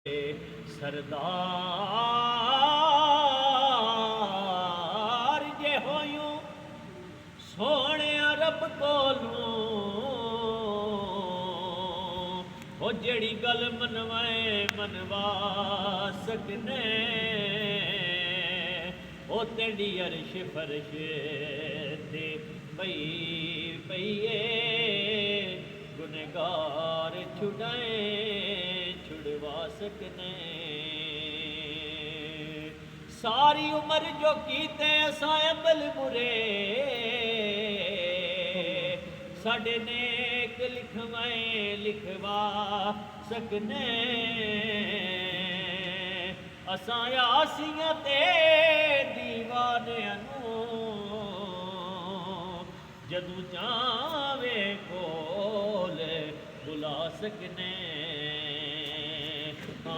सरदार जे होयूं सोने रब कोलूं हो जेड़ी गल मनवाए मनवा सकने ओ तेरी अर्श फर्श ते पई पईए गुनहगार छुड़ाए छुड़वा सकने सारी उम्र जो कीते असां अमल बुरे साडे नेक लिखवाए लिखवा सकने असां आसियां ते दीवानियां नूं जदों चाहे कोल बुला सकने